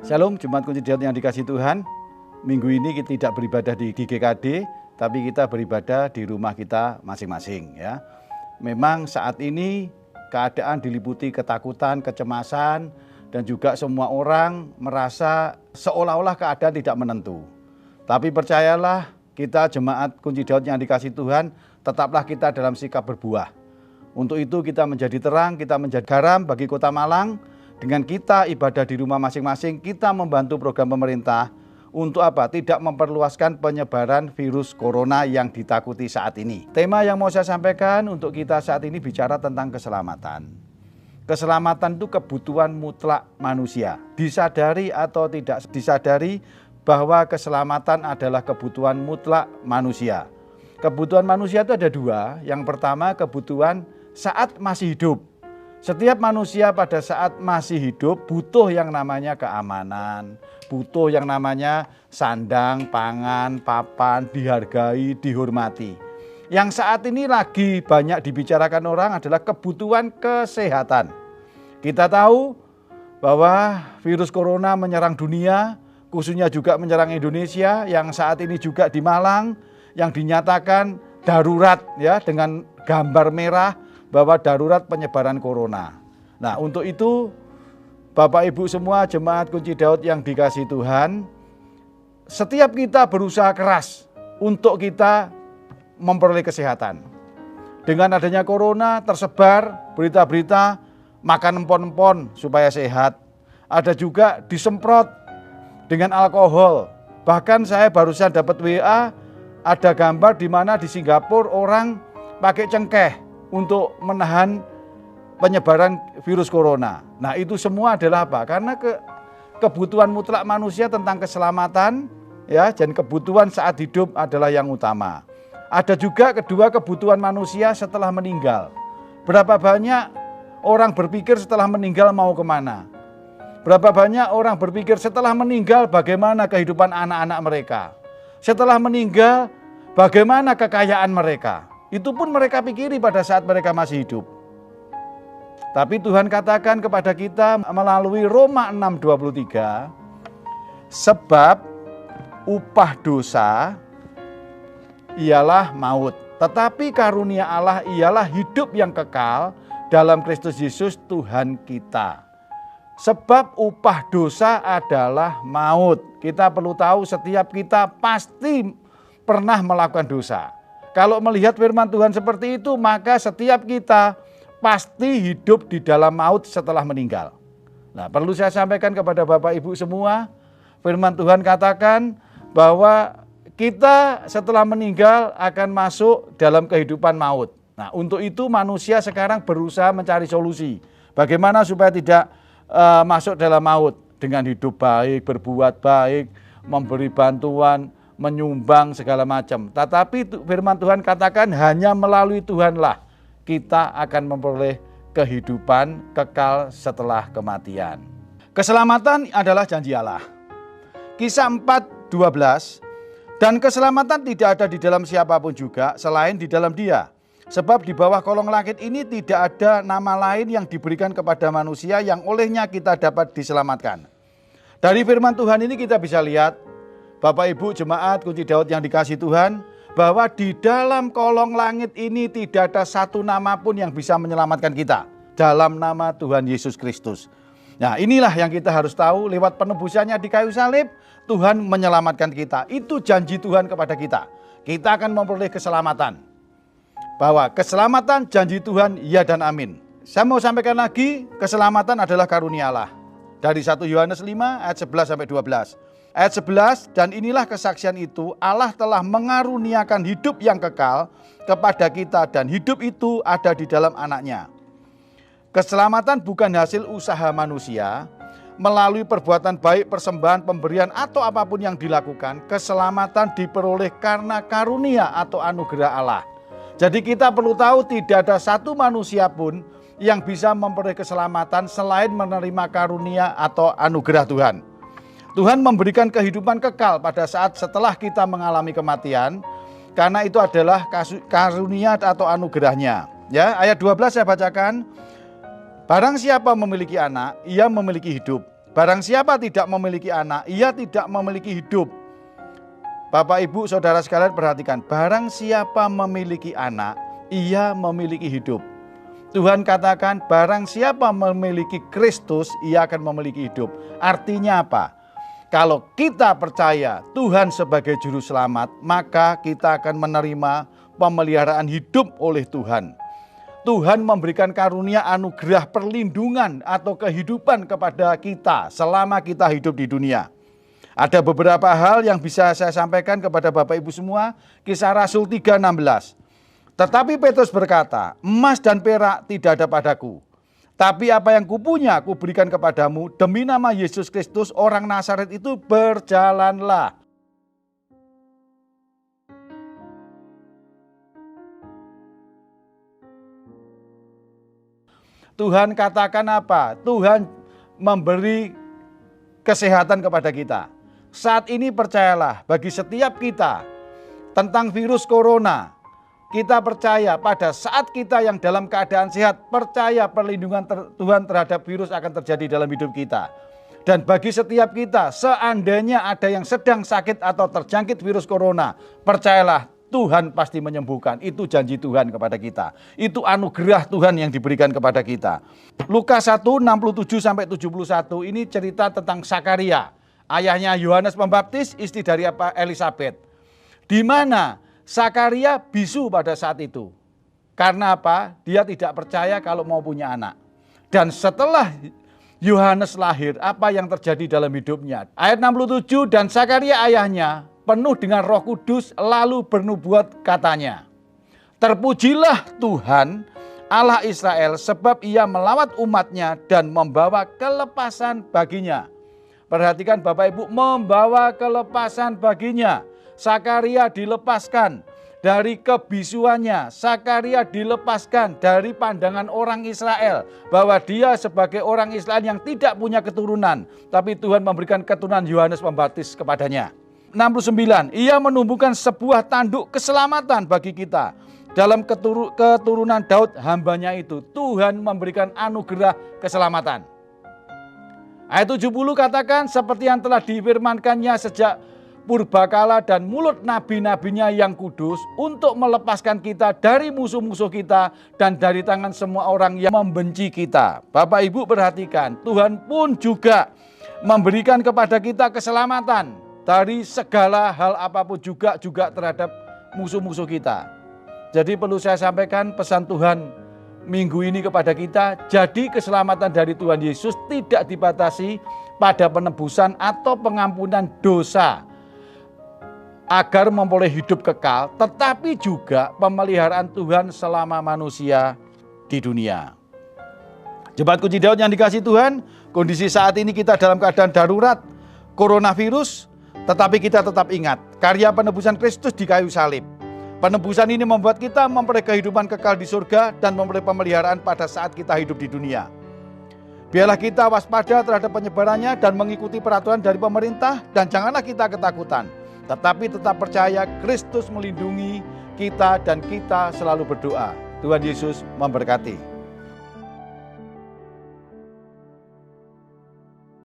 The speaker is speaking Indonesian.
Shalom, Jemaat Kunci Daud yang dikasihi Tuhan. Minggu ini kita tidak beribadah di GKD, tapi kita beribadah di rumah kita masing-masing. Ya, memang saat ini keadaan diliputi ketakutan, kecemasan, dan juga semua orang merasa seolah-olah keadaan tidak menentu. Tapi percayalah, kita Jemaat Kunci Daud yang dikasihi Tuhan, tetaplah kita dalam sikap berbuah. Untuk itu kita menjadi terang, kita menjadi garam bagi Kota Malang. Dengan kita ibadah di rumah masing-masing, kita membantu program pemerintah untuk apa? Tidak memperluaskan penyebaran virus corona yang ditakuti saat ini. Tema yang mau saya sampaikan untuk kita saat ini bicara tentang keselamatan. Keselamatan itu kebutuhan mutlak manusia. Disadari atau tidak disadari bahwa keselamatan adalah kebutuhan mutlak manusia. Kebutuhan manusia itu ada dua. Yang pertama, kebutuhan saat masih hidup. Setiap manusia pada saat masih hidup butuh yang namanya keamanan, butuh yang namanya sandang, pangan, papan, dihargai, dihormati. Yang saat ini lagi banyak dibicarakan orang adalah kebutuhan kesehatan. Kita tahu bahwa virus corona menyerang dunia, khususnya juga menyerang Indonesia, yang saat ini juga di Malang, yang dinyatakan darurat ya, dengan gambar merah, bahwa darurat penyebaran corona. Nah, untuk itu Bapak Ibu semua Jemaat Kunci Daud yang dikasihi Tuhan, setiap kita berusaha keras untuk kita memperoleh kesehatan. Dengan adanya corona tersebar berita-berita makan empon-empon supaya sehat. Ada juga disemprot dengan alkohol. Bahkan saya barusan dapat WA, ada gambar di mana di Singapura orang pakai cengkeh untuk menahan penyebaran virus corona. Nah, itu semua adalah apa? Karena kebutuhan mutlak manusia tentang keselamatan ya, dan kebutuhan saat hidup adalah yang utama. Ada juga kedua kebutuhan manusia setelah meninggal. Berapa banyak orang berpikir setelah meninggal mau kemana? Berapa banyak orang berpikir setelah meninggal bagaimana kehidupan anak-anak mereka? Setelah meninggal bagaimana kekayaan mereka? Itu pun mereka pikiri pada saat mereka masih hidup. Tapi Tuhan katakan kepada kita melalui Roma 6:23, sebab upah dosa ialah maut, tetapi karunia Allah ialah hidup yang kekal dalam Kristus Yesus Tuhan kita. Sebab upah dosa adalah maut. Kita perlu tahu setiap kita pasti pernah melakukan dosa. Kalau melihat firman Tuhan seperti itu, maka setiap kita pasti hidup di dalam maut setelah meninggal. Nah, perlu saya sampaikan kepada Bapak Ibu semua, firman Tuhan katakan bahwa kita setelah meninggal akan masuk dalam kehidupan maut. Nah, untuk itu manusia sekarang berusaha mencari solusi. Bagaimana supaya tidak masuk dalam maut? Dengan hidup baik, berbuat baik, memberi bantuan, menyumbang segala macam. Tetapi firman Tuhan katakan hanya melalui Tuhanlah kita akan memperoleh kehidupan kekal setelah kematian. Keselamatan adalah janji Allah. Kisah 4:12, dan keselamatan tidak ada di dalam siapapun juga selain di dalam Dia. Sebab di bawah kolong langit ini tidak ada nama lain yang diberikan kepada manusia yang olehnya kita dapat diselamatkan. Dari firman Tuhan ini kita bisa lihat, Bapak Ibu Jemaat Kunci Daud yang dikasihi Tuhan, bahwa di dalam kolong langit ini tidak ada satu nama pun yang bisa menyelamatkan kita. Dalam nama Tuhan Yesus Kristus. Nah, inilah yang kita harus tahu, lewat penebusannya di kayu salib, Tuhan menyelamatkan kita. Itu janji Tuhan kepada kita. Kita akan memperoleh keselamatan. Bahwa keselamatan janji Tuhan, ya dan amin. Saya mau sampaikan lagi, keselamatan adalah karunia Allah. Dari 1 Yohanes 5 ayat 11-12. Ayat 11, dan inilah kesaksian itu, Allah telah mengaruniakan hidup yang kekal kepada kita dan hidup itu ada di dalam anaknya. Keselamatan bukan hasil usaha manusia, melalui perbuatan baik, persembahan, pemberian atau apapun yang dilakukan, keselamatan diperoleh karena karunia atau anugerah Allah. Jadi kita perlu tahu tidak ada satu manusia pun yang bisa memperoleh keselamatan selain menerima karunia atau anugerah Tuhan. Tuhan memberikan kehidupan kekal pada saat setelah kita mengalami kematian, karena itu adalah karunia atau anugerahnya. Ya, ayat 12 saya bacakan. Barang siapa memiliki anak, ia memiliki hidup. Barang siapa tidak memiliki anak, ia tidak memiliki hidup. Bapak, Ibu, Saudara sekalian perhatikan, barang siapa memiliki anak, ia memiliki hidup. Tuhan katakan, barang siapa memiliki Kristus, ia akan memiliki hidup. Artinya apa? Kalau kita percaya Tuhan sebagai juru selamat, maka kita akan menerima pemeliharaan hidup oleh Tuhan. Tuhan memberikan karunia anugerah perlindungan atau kehidupan kepada kita selama kita hidup di dunia. Ada beberapa hal yang bisa saya sampaikan kepada Bapak Ibu semua. Kisah Rasul 3:16. Tetapi Petrus berkata, emas dan perak tidak ada padaku, tapi apa yang kupunya kuberikan kepadamu. Demi nama Yesus Kristus orang Nazaret itu, berjalanlah. Tuhan katakan apa? Tuhan memberi kesehatan kepada kita. Saat ini percayalah, bagi setiap kita tentang virus corona, kita percaya pada saat kita yang dalam keadaan sehat, percaya perlindungan Tuhan terhadap virus akan terjadi dalam hidup kita. Dan bagi setiap kita, seandainya ada yang sedang sakit atau terjangkit virus corona, percayalah Tuhan pasti menyembuhkan. Itu janji Tuhan kepada kita. Itu anugerah Tuhan yang diberikan kepada kita. Lukas 1:67-71 ini cerita tentang Sakaria, ayahnya Yohanes Pembaptis, istri dari Elisabet. Di mana Sakaria bisu pada saat itu. Karena apa? Dia tidak percaya kalau mau punya anak. Dan setelah Yohanes lahir, apa yang terjadi dalam hidupnya? Ayat 67, dan Sakaria ayahnya penuh dengan Roh Kudus lalu bernubuat katanya, terpujilah Tuhan Allah Israel sebab ia melawat umatnya dan membawa kelepasan baginya. Perhatikan Bapak Ibu, membawa kelepasan baginya. Sakaria dilepaskan dari kebisuannya. Sakaria dilepaskan dari pandangan orang Israel bahwa dia sebagai orang Israel yang tidak punya keturunan, tapi Tuhan memberikan keturunan Yohanes Pembaptis kepadanya. 69, ia menumbuhkan sebuah tanduk keselamatan bagi kita. Dalam keturunan Daud hambanya itu, Tuhan memberikan anugerah keselamatan. Ayat 70 katakan, seperti yang telah difirmankannya sejak purbakala dan mulut nabi-nabinya yang kudus, untuk melepaskan kita dari musuh-musuh kita dan dari tangan semua orang yang membenci kita. Bapak Ibu perhatikan, Tuhan pun juga memberikan kepada kita keselamatan dari segala hal apapun, juga terhadap musuh-musuh kita. Jadi perlu saya sampaikan pesan Tuhan minggu ini kepada kita, jadi keselamatan dari Tuhan Yesus tidak dibatasi pada penebusan atau pengampunan dosa agar memperoleh hidup kekal, tetapi juga pemeliharaan Tuhan selama manusia di dunia. Jemaat Kunci Daud yang dikasihi Tuhan, kondisi saat ini kita dalam keadaan darurat coronavirus, tetapi kita tetap ingat karya penebusan Kristus di kayu salib. Penebusan ini membuat kita memperoleh kehidupan kekal di surga dan memperoleh pemeliharaan pada saat kita hidup di dunia. Biarlah kita waspada terhadap penyebarannya dan mengikuti peraturan dari pemerintah, dan janganlah kita ketakutan. Tetapi tetap percaya Kristus melindungi kita dan kita selalu berdoa. Tuhan Yesus memberkati.